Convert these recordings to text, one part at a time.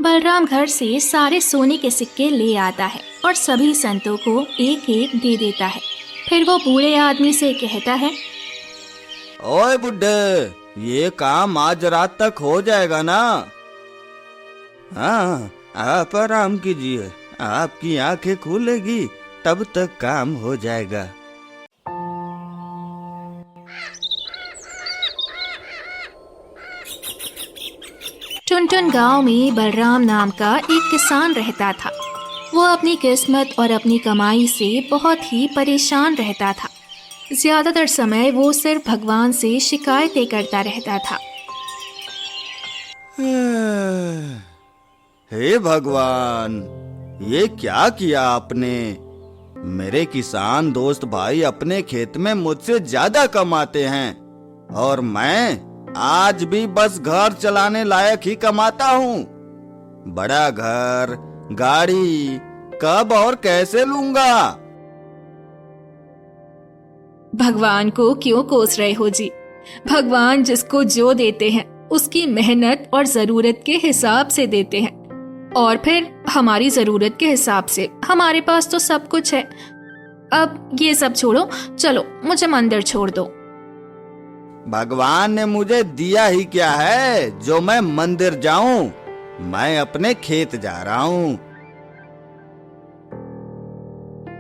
बलराम घर से सारे सोने के सिक्के ले आता है और सभी संतों को एक एक दे देता है। फिर वो बूढ़े आदमी से कहता है, ओए बुड्ढे, ये काम आज रात तक हो जाएगा ना? हाँ, आप आराम कीजिए, आपकी आंखें खुलेगी तब तक काम हो जाएगा। टुनटुन गांव में बलराम नाम का एक किसान रहता था। वो अपनी किस्मत और अपनी कमाई से बहुत ही परेशान रहता था। ज्यादातर समय वो सिर्फ भगवान से शिकायतें करता रहता था। हे भगवान, ये क्या किया आपने? मेरे किसान दोस्त भाई अपने खेत में मुझसे ज्यादा कमाते हैं और मैं आज भी बस घर चलाने लायक ही कमाता हूँ। बड़ा घर, गाड़ी कब और कैसे लूंगा? भगवान को क्यों कोस रहे हो जी? भगवान जिसको जो देते हैं उसकी मेहनत और जरूरत के हिसाब से देते हैं, और फिर हमारी जरूरत के हिसाब से हमारे पास तो सब कुछ है। अब ये सब छोड़ो, चलो मुझे मंदिर छोड़ दो। भगवान ने मुझे दिया ही क्या है जो मैं मंदिर जाऊं? मैं अपने खेत जा रहा हूँ।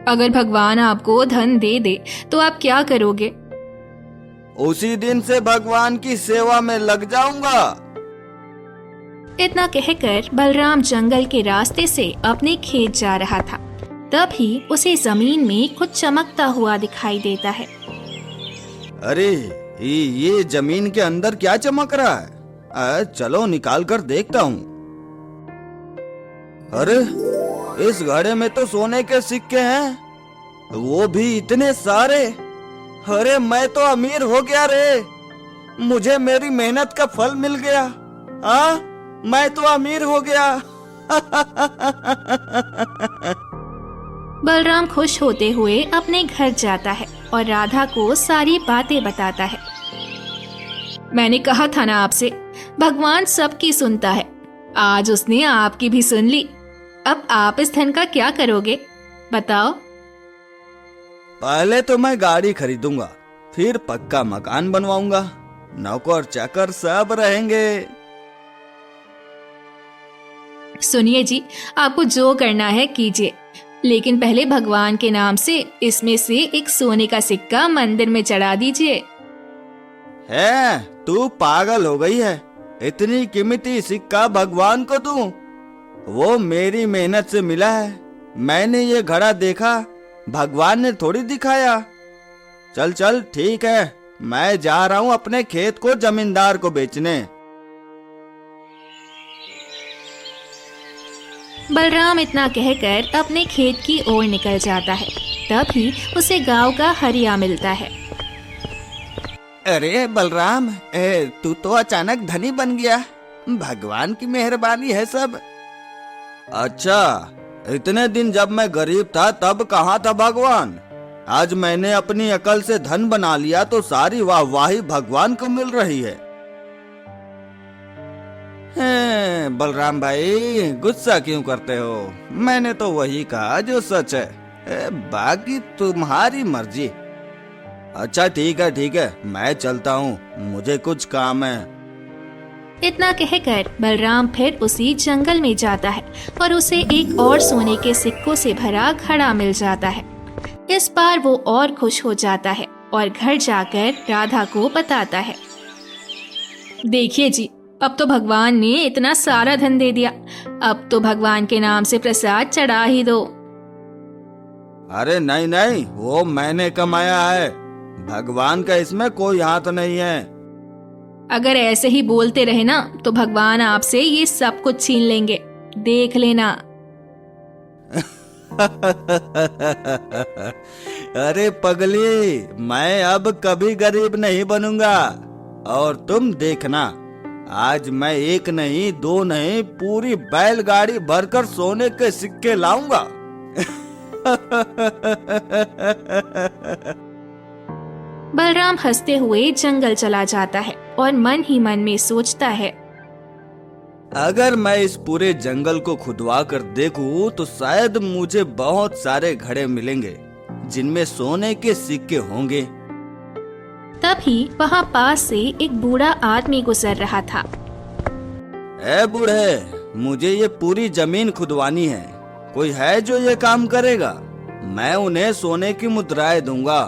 अगर भगवान आपको धन दे दे तो आप क्या करोगे? उसी दिन से भगवान की सेवा में लग जाऊंगा। इतना कहकर बलराम जंगल के रास्ते से अपने खेत जा रहा था। तभी उसे जमीन में कुछ चमकता हुआ दिखाई देता है। अरे ये जमीन के अंदर क्या चमक रहा है? चलो निकाल कर देखता हूँ। अरे इस घड़े में तो सोने के सिक्के हैं, वो भी इतने सारे। अरे मैं तो अमीर हो गया रे, मुझे मेरी मेहनत का फल मिल गया। मैं तो अमीर हो गया। बलराम खुश होते हुए अपने घर जाता है और राधा को सारी बातें बताता है। मैंने कहा था ना आपसे, भगवान सबकी सुनता है। आज उसने आपकी भी सुन ली। अब आप इस धन का क्या करोगे, बताओ? पहले तो मैं गाड़ी खरीदूंगा, फिर पक्का मकान बनवाऊंगा, नौकर चाकर सब रहेंगे। सुनिए जी, आपको जो करना है कीजिए, लेकिन पहले भगवान के नाम से इसमें से एक सोने का सिक्का मंदिर में चढ़ा दीजिए। है, तू पागल हो गई है? इतनी कीमती सिक्का भगवान को दूं? वो मेरी मेहनत से मिला है। मैंने ये घड़ा देखा, भगवान ने थोड़ी दिखाया। चल चल ठीक है, मैं जा रहा हूँ अपने खेत को जमींदार को बेचने। बलराम इतना कहकर अपने खेत की ओर निकल जाता है। तभी उसे गांव का हरिया मिलता है। अरे बलराम, तू तो अचानक धनी बन गया। भगवान की मेहरबानी है सब। अच्छा, इतने दिन जब मैं गरीब था तब कहाँ था भगवान? आज मैंने अपनी अकल से धन बना लिया तो सारी वाहवाही भगवान को मिल रही है। बलराम भाई, गुस्सा क्यों करते हो? मैंने तो वही कहा जो सच है। बाकी तुम्हारी मर्जी। अच्छा ठीक है, मैं चलता हूँ, मुझे कुछ काम है। इतना कहकर बलराम फिर उसी जंगल में जाता है और उसे एक और सोने के सिक्कों से भरा घड़ा मिल जाता है। इस बार वो और खुश हो जाता है और घर जाकर राधा को बताता है। देखिए जी, अब तो भगवान ने इतना सारा धन दे दिया। अब तो भगवान के नाम से प्रसाद चढ़ा ही दो। अरे नहीं, वो मैंने कमाया है, भगवान का इसमें कोई हाथ नहीं है। अगर ऐसे ही बोलते रहे ना तो भगवान आपसे ये सब कुछ छीन लेंगे, देख लेना। अरे पगली, मैं अब कभी गरीब नहीं बनूंगा। और तुम देखना, आज मैं एक नहीं, दो नहीं, पूरी बैलगाड़ी भरकर सोने के सिक्के लाऊंगा। बलराम हंसते हुए जंगल चला जाता है और मन ही मन में सोचता है, अगर मैं इस पूरे जंगल को खुदवा कर देखूं तो शायद मुझे बहुत सारे घड़े मिलेंगे जिनमें सोने के सिक्के होंगे। तभी वहाँ पास से एक बूढ़ा आदमी गुजर रहा था। ए बूढ़े, मुझे ये पूरी जमीन खुदवानी है। कोई है जो ये काम करेगा? मैं उन्हें सोने की मुद्राएं दूंगा।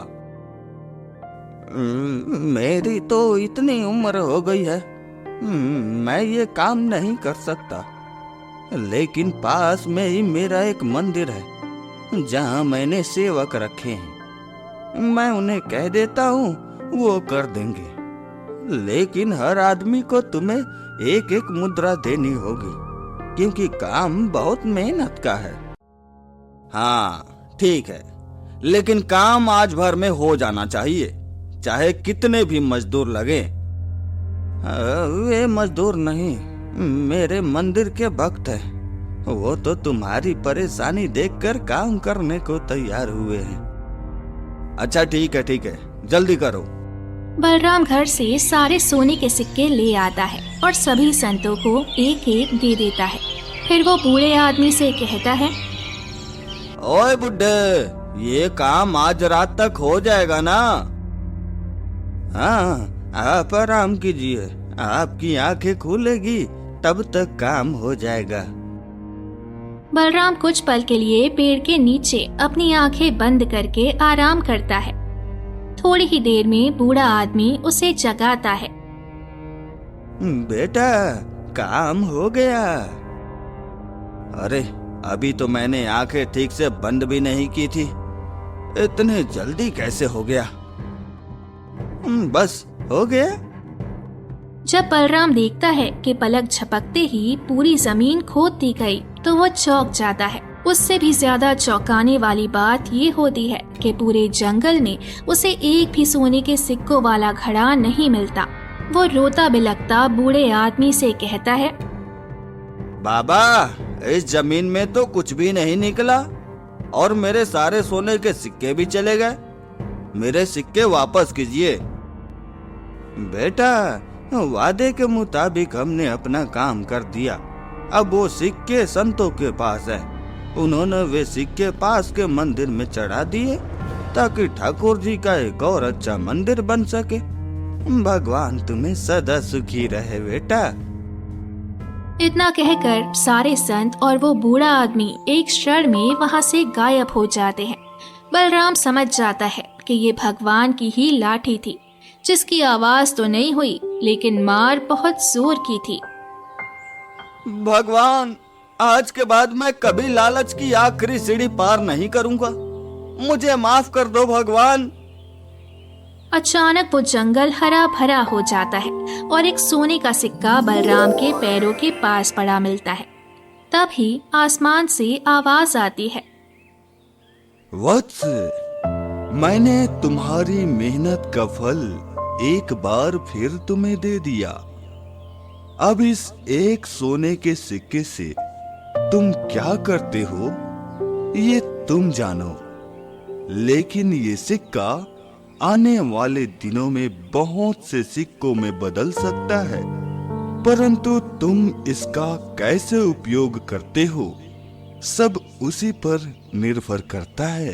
मेरी तो इतनी उम्र हो गई है, मैं ये काम नहीं कर सकता। लेकिन पास में ही मेरा एक मंदिर है जहाँ मैंने सेवक रखे हैं। मैं उन्हें कह देता हूँ, वो कर देंगे। लेकिन हर आदमी को तुम्हें एक एक मुद्रा देनी होगी क्योंकि काम बहुत मेहनत का है। हाँ ठीक है, लेकिन काम आज भर में हो जाना चाहिए, चाहे कितने भी मजदूर लगे। वे मजदूर नहीं, मेरे मंदिर के भक्त हैं। वो तो तुम्हारी परेशानी देखकर काम करने को तैयार हुए हैं। अच्छा ठीक है, जल्दी करो। बलराम घर से सारे सोने के सिक्के ले आता है और सभी संतों को एक एक दे देता है। फिर वो बूढ़े आदमी से कहता है, ओए बुड्ढे, ये काम आज रात तक हो जाएगा ना? हाँ, आप आराम कीजिए, आपकी आंखें खुलेगी तब तक काम हो जाएगा। बलराम कुछ पल के लिए पेड़ के नीचे अपनी आंखें बंद करके आराम करता है। थोड़ी ही देर में बूढ़ा आदमी उसे जगाता है। बेटा, काम हो गया। अरे, अभी तो मैंने आंखें ठीक से बंद भी नहीं की थी, इतने जल्दी कैसे हो गया? बस हो गया। जब बलराम देखता है कि पलक झपकते ही पूरी जमीन खोद दी गई तो वो चौंक जाता है। उससे भी ज्यादा चौंकाने वाली बात ये होती है कि पूरे जंगल में उसे एक भी सोने के सिक्कों वाला घड़ा नहीं मिलता। वो रोता बिलखता बूढ़े आदमी से कहता है, बाबा, इस जमीन में तो कुछ भी नहीं निकला और मेरे सारे सोने के सिक्के भी चले गए। मेरे सिक्के वापस कीजिए। बेटा, वादे के मुताबिक हमने अपना काम कर दिया। अब वो सिक्के संतों के पास है। उन्होंने वे सिक्के पास के मंदिर में चढ़ा दिए ताकि ठाकुर जी का एक और अच्छा मंदिर बन सके। भगवान तुम्हें सदा सुखी रहे बेटा। इतना कहकर सारे संत और वो बूढ़ा आदमी एक क्षण में वहाँ से गायब हो जाते हैं। बलराम समझ जाता है कि ये भगवान की ही लाठी थी, जिसकी आवाज तो नहीं हुई लेकिन मार बहुत जोर की थी। भगवान, आज के बाद मैं कभी लालच की आखिरी सीढ़ी पार नहीं करूंगा। मुझे माफ कर दो भगवान। अचानक वो जंगल हरा भरा हो जाता है और एक सोने का सिक्का बलराम के पैरों के पास पड़ा मिलता है। तभी आसमान से आवाज आती है, वत्स, मैंने तुम्हारी मेहनत का फल एक बार फिर तुम्हें दे दिया। अब इस एक सोने के सिक्के से तुम क्या करते हो ये तुम जानो। लेकिन ये सिक्का आने वाले दिनों में बहुत से सिक्कों में बदल सकता है, परंतु तुम इसका कैसे उपयोग करते हो सब उसी पर निर्भर करता है।